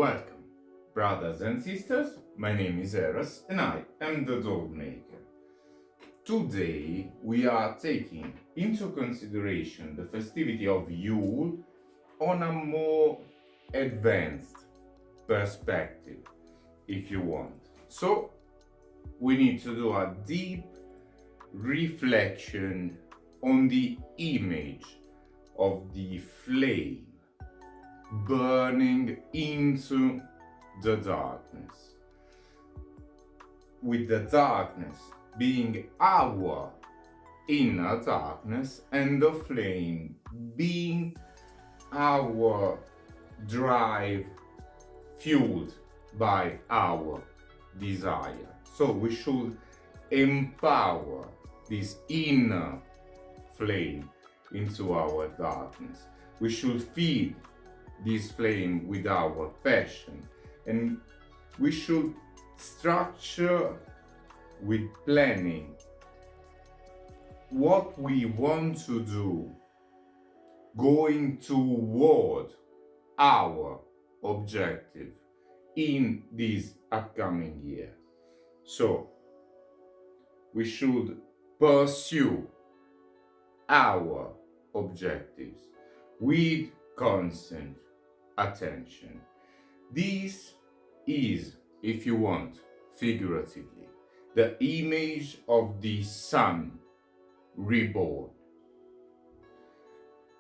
Welcome, brothers and sisters. My name is Eros and I am the doll maker. Today we are taking into consideration the festivity of Yule on a more advanced perspective, if you want. So we need to do a deep reflection on the image of the flame burning into the darkness, with the darkness being our inner darkness and the flame being our drive fueled by our desire. So we should empower this inner flame into our darkness. We should feed this flame with our passion, and we should structure with planning what we want to do going toward our objective in this upcoming year. So we should pursue our objectives with constant attention. This is, if you want, figuratively, the image of the sun reborn.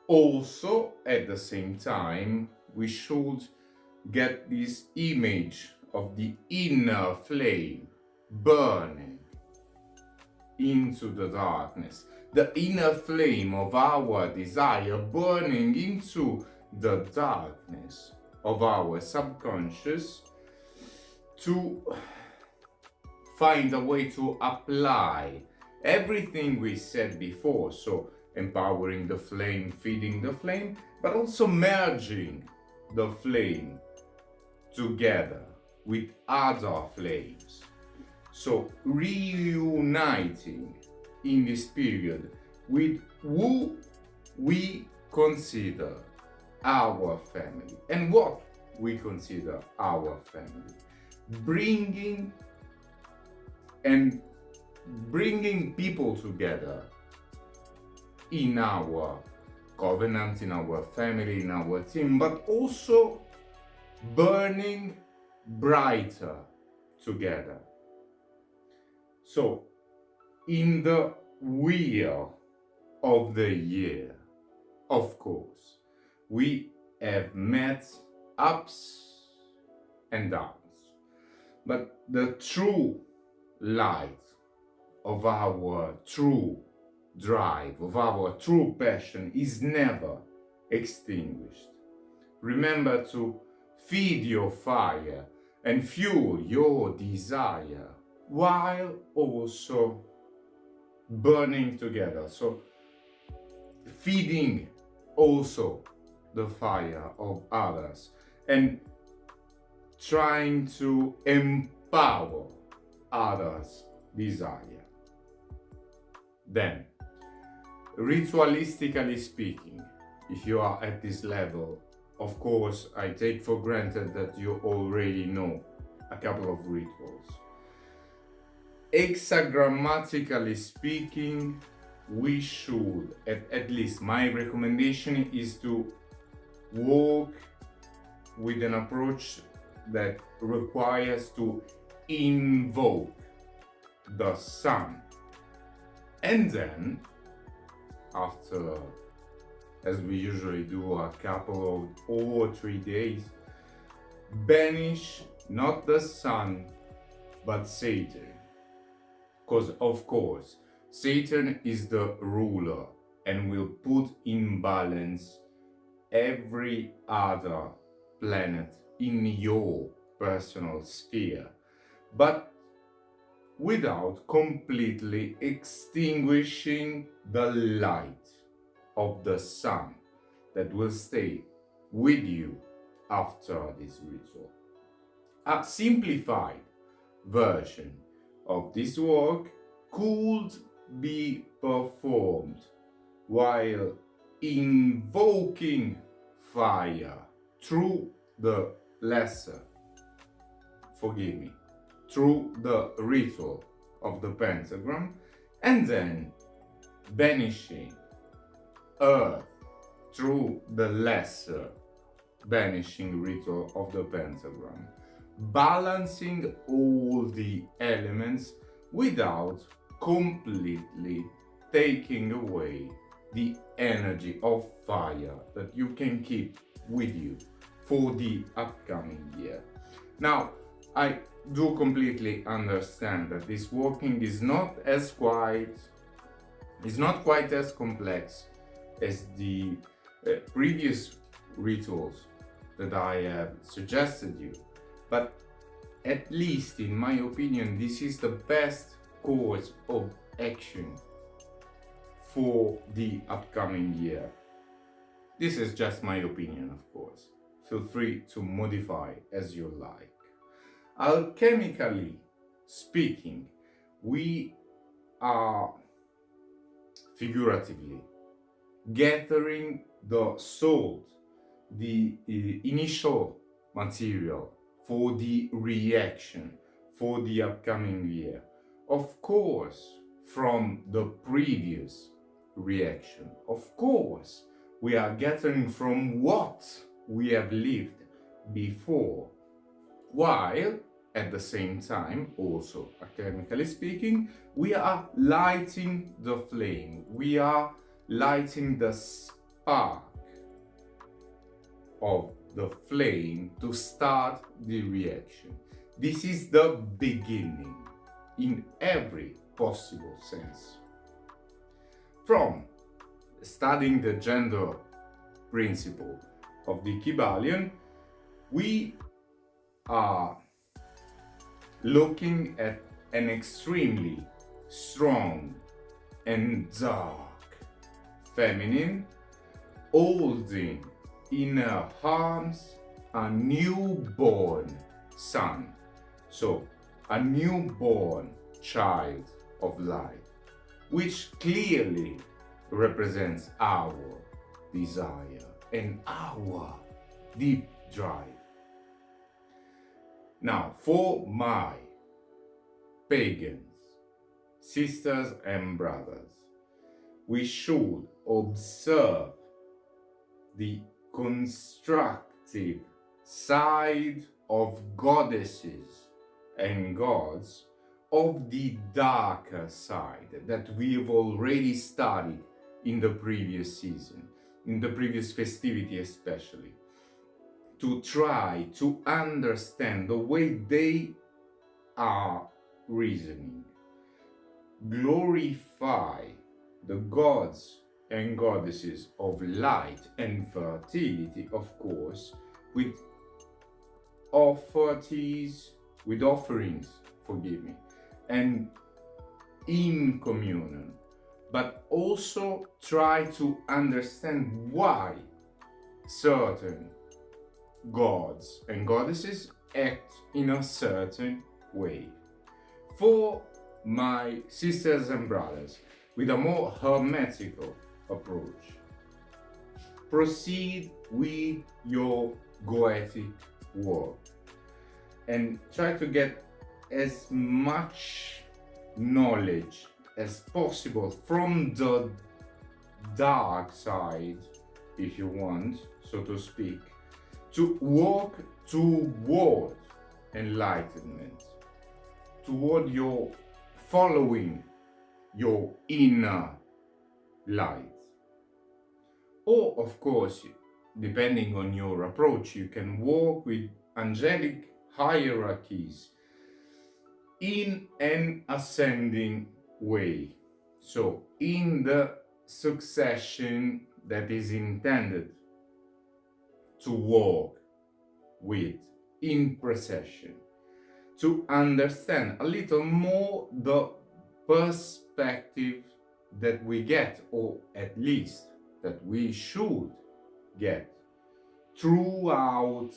Also, at the same time, we should get this image of the inner flame burning into the darkness, the inner flame of our desire burning into the darkness of our subconscious, to find a way to apply everything we said before. So empowering the flame, feeding the flame, but also merging the flame together with other flames. So reuniting in this period with who we consider our family and what we consider our family, bringing people together in our covenant, in our family, in our team, but also burning brighter together. So in the wheel of the year, of course, we have met ups and downs, but the true light of our true drive, of our true passion is never extinguished. Remember to feed your fire and fuel your desire while also burning together. So feeding also the fire of others and trying to empower others' desire. Then, ritualistically speaking, if you are at this level, of course, I take for granted that you already know a couple of rituals. Hexagrammatically speaking, we should, at least my recommendation is to walk with an approach that requires to invoke the sun, and then after, as we usually do, a couple of or 3 days, banish not the sun but Satan, because of course Satan is the ruler and will put in balance every other planet in your personal sphere, but without completely extinguishing the light of the sun that will stay with you after this ritual. A simplified version of this work could be performed while invoking fire through the lesser, forgive me, through the ritual of the pentagram, and then banishing earth through the lesser banishing ritual of the pentagram, balancing all the elements without completely taking away the energy of fire that you can keep with you for the upcoming year. Now, I do completely understand that this working is not quite as complex as the previous rituals that I have suggested you, but at least in my opinion this is the best course of action for the upcoming year. This is just my opinion, of course. Feel free to modify as you like. Alchemically speaking, we are figuratively gathering the salt, the initial material for the reaction for the upcoming year. Of course, from the previous reaction. Of course, we are gathering from what we have lived before, while at the same time, also alchemically speaking, we are lighting the flame. We are lighting the spark of the flame to start the reaction. This is the beginning in every possible sense. From studying the gender principle of the Kybalion, we are looking at an extremely strong and dark feminine holding in her arms a newborn son, so a newborn child of light, which clearly represents our desire and our deep drive. Now, for my pagans, sisters and brothers, we should observe the constructive side of goddesses and gods of the darker side that we've already studied in the previous season, in the previous festivity especially, to try to understand the way they are reasoning. Glorify the gods and goddesses of light and fertility, of course, with offerings, and in communion, but also try to understand why certain gods and goddesses act in a certain way. For my sisters and brothers, with a more hermetical approach, proceed with your goetic work and try to get as much knowledge as possible from the dark side, if you want, so to speak, to walk toward enlightenment, toward your following your inner light. Or, of course, depending on your approach, you can walk with angelic hierarchies in an ascending way. So, in the succession that is intended to walk with in procession, to understand a little more the perspective that we get, or at least that we should get throughout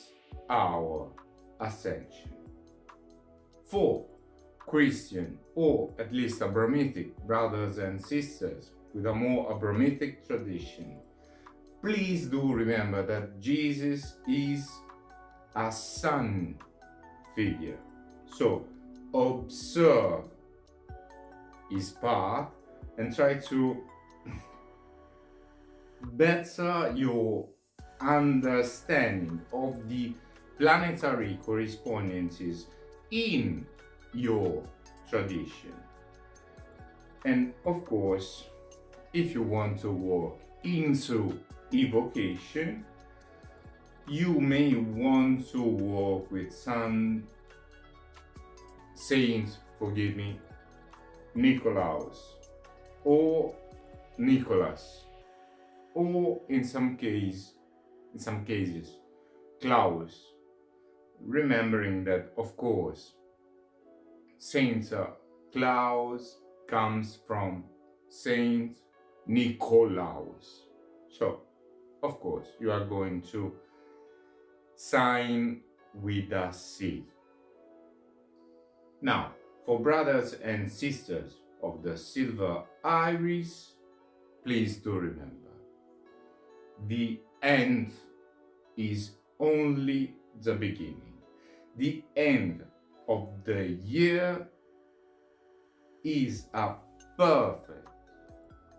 our ascension. For Christian, or at least Abrahamic brothers and sisters with a more Abrahamic tradition, please do remember that Jesus is a sun figure. So observe his path and try to better your understanding of the planetary correspondences in your tradition. And of course, if you want to work into evocation, you may want to work with some saint, forgive me, Nicolaus or Nicholas, or in some cases Klaus, remembering that of course Saint Klaus comes from Saint Nicolaus. So of course you are going to sign with a C. Now, for brothers and sisters of the silver iris, please do remember, the end is only the beginning. The end of the year is a perfect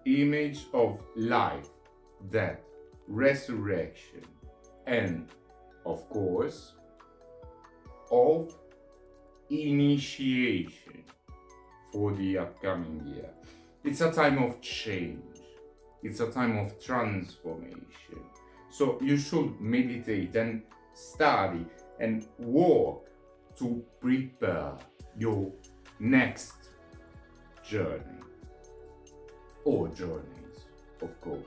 image of life, death, resurrection, and of course, of initiation for the upcoming year. It's a time of change. It's a time of transformation. So you should meditate and study and work to prepare your next journey, or journeys, of course.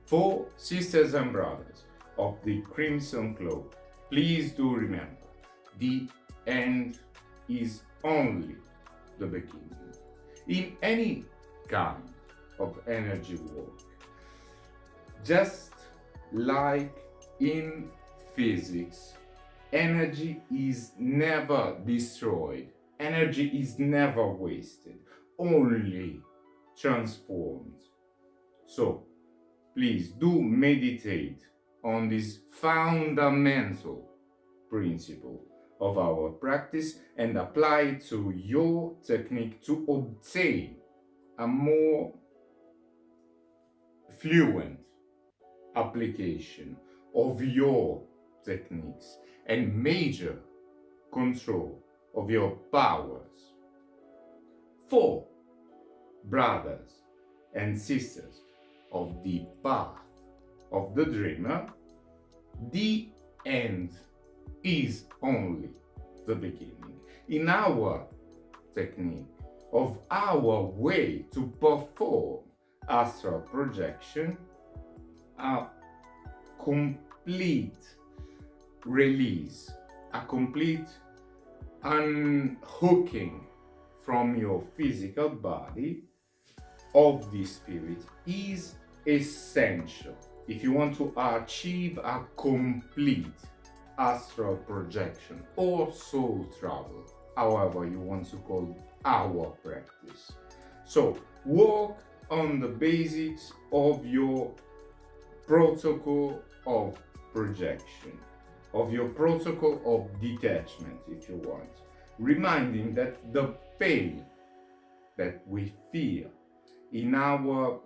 For sisters and brothers of the Crimson Cloak, please do remember, the end is only the beginning. In any kind of energy work, just like in physics, energy is never destroyed, energy is never wasted, only transformed. So please do meditate on this fundamental principle of our practice and apply it to your technique to obtain a more fluent application of your techniques and major control of your powers. For brothers and sisters of the path of the dreamer, the end is only the beginning. In our technique of our way to perform astral projection, a complete release, a complete unhooking from your physical body of the spirit is essential if you want to achieve a complete astral projection or soul travel, however you want to call our practice. So work on the basics of your protocol of projection, of your protocol of detachment, if you want, reminding that the pain that we feel in our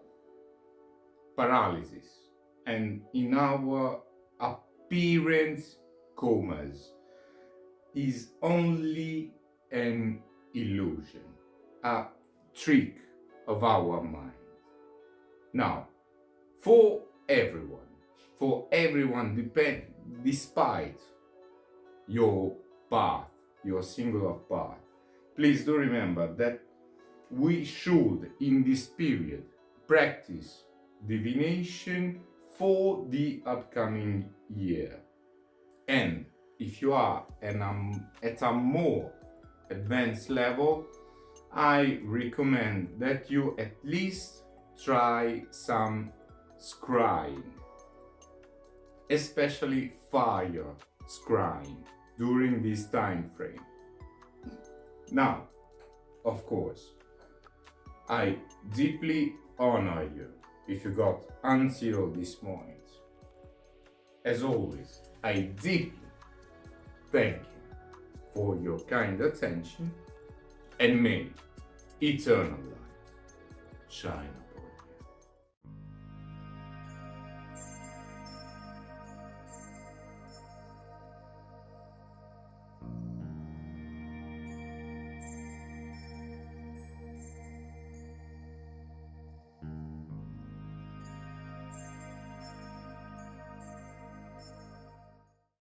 paralysis and in our apparent comas is only an illusion, a trick of our mind. Now, for everyone, despite your path, your singular path, please do remember that we should, in this period, practice divination for the upcoming year. And if you are at a more advanced level, I recommend that you at least try some scrying, especially fire scrying during this time frame. Now, of course, I deeply honor you if you got until this moment. As always, I deeply thank you for your kind attention, and may eternal light shine on.